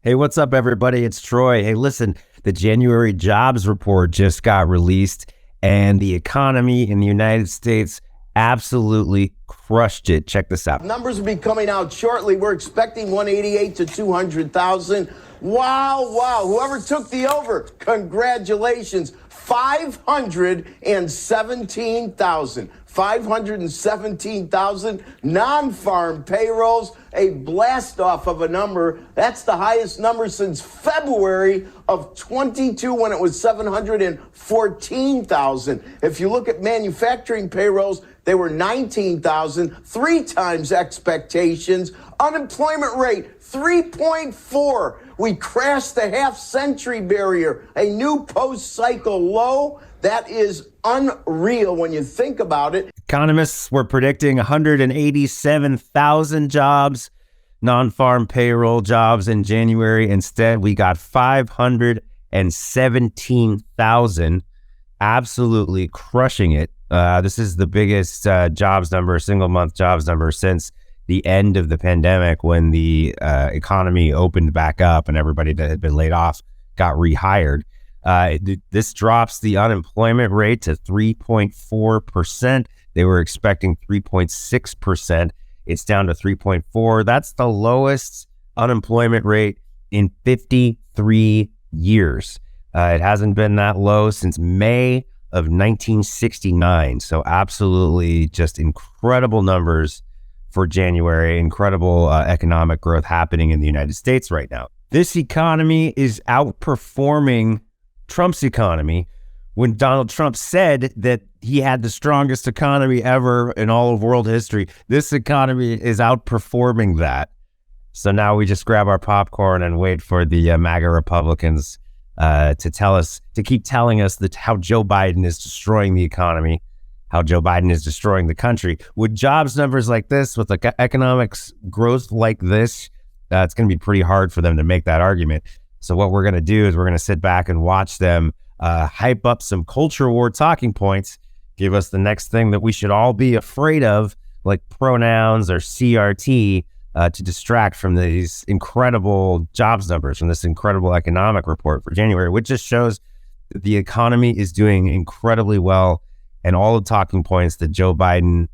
Hey, what's up, everybody? It's Troy. Hey, listen, the January jobs report just got released, and the economy in the United States absolutely crushed it. Check this out. Numbers will be coming out shortly. We're expecting 188 to 200,000. Wow. Whoever took the over, congratulations. 517,000. 517,000 non-farm payrolls, a blast off of a number. That's the highest number since February of 22 when it was 714,000. If you look at manufacturing payrolls, they were 19,000, 3 times expectations. Unemployment rate, 3.4. We crashed the half-century barrier, a new post-cycle low. That is unreal when you think about it. Economists were predicting 187,000 jobs, non-farm payroll jobs in January. Instead, we got 517,000, absolutely crushing it. This is the biggest jobs number, single month jobs number since the end of the pandemic, when the economy opened back up and everybody that had been laid off got rehired. This drops the unemployment rate to 3.4%. They were expecting 3.6%. It's down to 3.4. That's the lowest unemployment rate in 53 years. It hasn't been that low since May of 1969. So absolutely just incredible numbers for January, incredible economic growth happening in the United States right now. This economy is outperforming Trump's economy. When Donald Trump said that he had the strongest economy ever in all of world history, this economy is outperforming that. So now we just grab our popcorn and wait for the MAGA Republicans to keep telling us that how Joe Biden is destroying the economy, how Joe Biden is destroying the country. With jobs numbers like this, with like economics growth like this, it's going to be pretty hard for them to make that argument. So what we're going to do is we're going to sit back and watch them hype up some culture war talking points, give us the next thing that we should all be afraid of, like pronouns or CRT, to distract from these incredible jobs numbers, from this incredible economic report for January, which just shows that the economy is doing incredibly well. And all the talking points that Joe Biden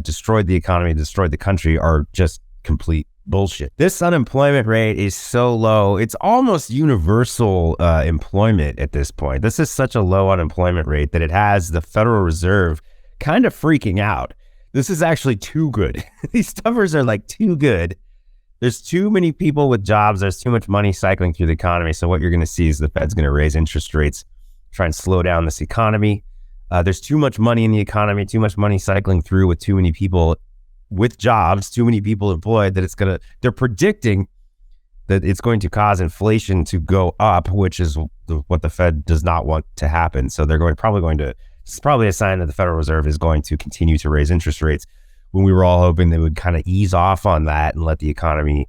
destroyed the economy, destroyed the country are just complete bullshit. This unemployment rate is so low. It's almost universal employment at this point. This is such a low unemployment rate that it has the Federal Reserve kind of freaking out. This is actually too good. These numbers are like too good. There's too many people with jobs. There's too much money cycling through the economy. So what you're going to see is the Fed's going to raise interest rates, try and slow down this economy. There's too much money in the economy, too much money cycling through with too many people with jobs, too many people employed, that they're predicting that it's going to cause inflation to go up, which is what the Fed does not want to happen. So they're it's probably a sign that the Federal Reserve is going to continue to raise interest rates, when we were all hoping they would kind of ease off on that and let the economy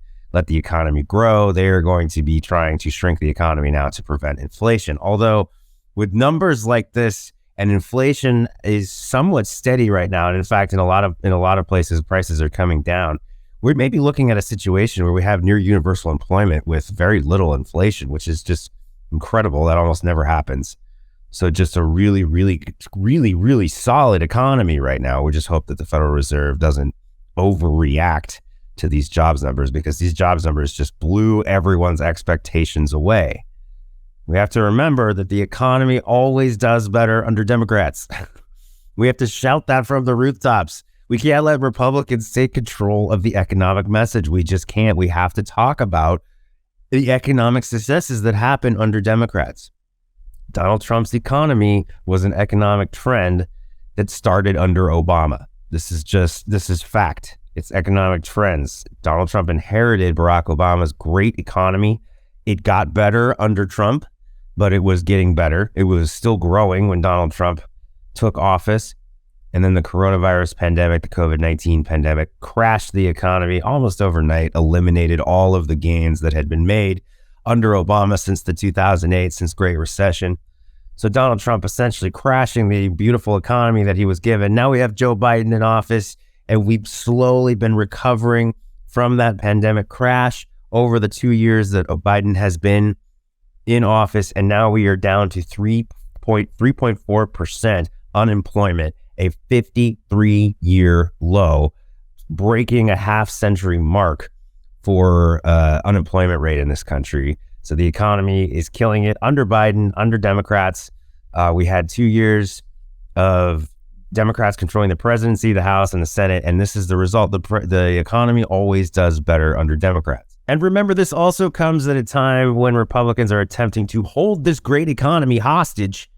grow. They are going to be trying to shrink the economy now to prevent inflation. Although with numbers like this, and inflation is somewhat steady right now, and in fact, in a lot of places, prices are coming down. We're maybe looking at a situation where we have near universal employment with very little inflation, which is just incredible. That almost never happens. So just a really, really, really, really solid economy right now. We just hope that the Federal Reserve doesn't overreact to these jobs numbers, because these jobs numbers just blew everyone's expectations away. We have to remember that the economy always does better under Democrats. We have to shout that from the rooftops. We can't let Republicans take control of the economic message. We just can't. We have to talk about the economic successes that happen under Democrats. Donald Trump's economy was an economic trend that started under Obama. This is fact. It's economic trends. Donald Trump inherited Barack Obama's great economy. It got better under Trump, but it was getting better. It was still growing when Donald Trump took office. And then the coronavirus pandemic, the COVID-19 pandemic, crashed the economy almost overnight, eliminated all of the gains that had been made under Obama since the 2008, since Great Recession. So Donald Trump essentially crashing the beautiful economy that he was given. Now we have Joe Biden in office, and we've slowly been recovering from that pandemic crash. over the 2 years that Biden has been in office. And now we are down to 3.4% unemployment, a 53-year low, breaking a half-century mark for unemployment rate in this country. So the economy is killing it under Biden, under Democrats. We had 2 years of Democrats controlling the presidency, the House, and the Senate, and this is the result. The economy always does better under Democrats. And remember, this also comes at a time when Republicans are attempting to hold this great economy hostage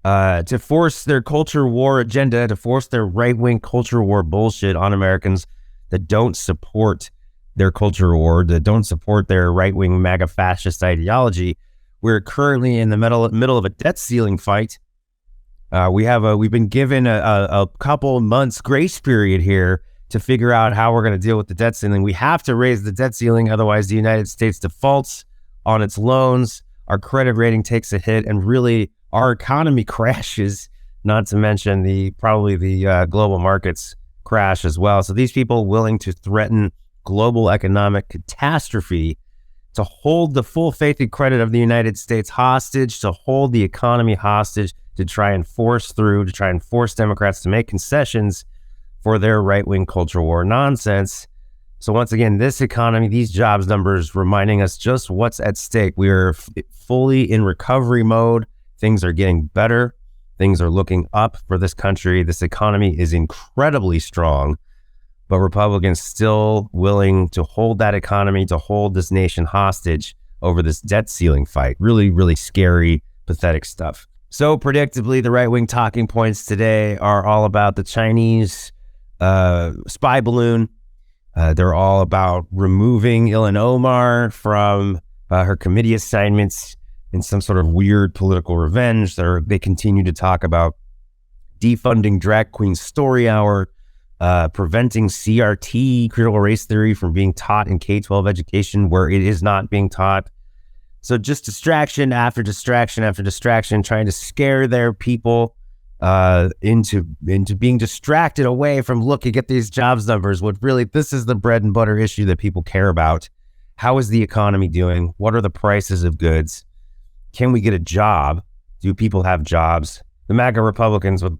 to force their culture war agenda, to force their right-wing culture war bullshit on Americans that don't support their culture war, that don't support their right-wing MAGA fascist ideology. We're currently in the middle of a debt ceiling fight. We've been given a couple months grace period here to figure out how we're going to deal with the debt ceiling. We have to raise the debt ceiling, otherwise the United States defaults on its loans, our credit rating takes a hit, and really our economy crashes, not to mention probably the global markets crash as well. So these people willing to threaten global economic catastrophe to hold the full faith and credit of the United States hostage, to hold the economy hostage, to try and force Democrats to make concessions for their right-wing culture war nonsense. So once again, this economy, these jobs numbers reminding us just what's at stake. We are fully in recovery mode. Things are getting better. Things are looking up for this country. This economy is incredibly strong, but Republicans still willing to hold that economy, to hold this nation hostage over this debt ceiling fight. Really, really scary, pathetic stuff. So predictably, the right-wing talking points today are all about the Chinese spy balloon. They're all about removing Ilhan Omar from her committee assignments in some sort of weird political revenge. They continue to talk about defunding Drag Queen Story Hour, preventing CRT, critical race theory, from being taught in K-12 education where it is not being taught. So just distraction after distraction after distraction, trying to scare their people into being distracted away from looking at these jobs numbers. What really, this is the bread and butter issue that people care about. How is the economy doing? What are the prices of goods? Can we get a job? Do people have jobs? The MAGA Republicans would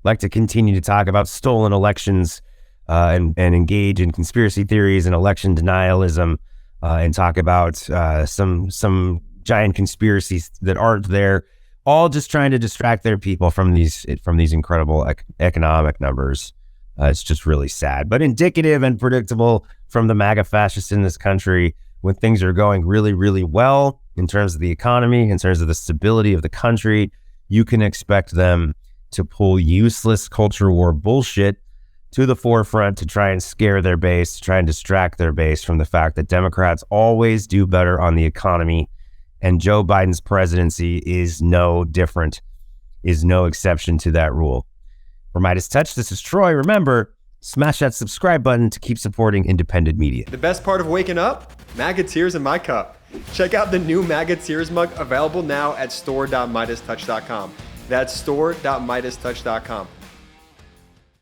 like to continue to talk about stolen elections and engage in conspiracy theories and election denialism. And talk about some giant conspiracies that aren't there, all just trying to distract their people from these incredible economic numbers. It's just really sad, but indicative and predictable from the MAGA fascists in this country. When things are going really, really well in terms of the economy, in terms of the stability of the country, you can expect them to pull useless culture war bullshit to the forefront to try and scare their base, to try and distract their base from the fact that Democrats always do better on the economy, and Joe Biden's presidency is no different, is no exception to that rule. For MeidasTouch, this is Troy. Remember, smash that subscribe button to keep supporting independent media. The best part of waking up? MAGA tears in my cup. Check out the new MAGA tears mug available now at store.MeidasTouch.com. That's store.MeidasTouch.com.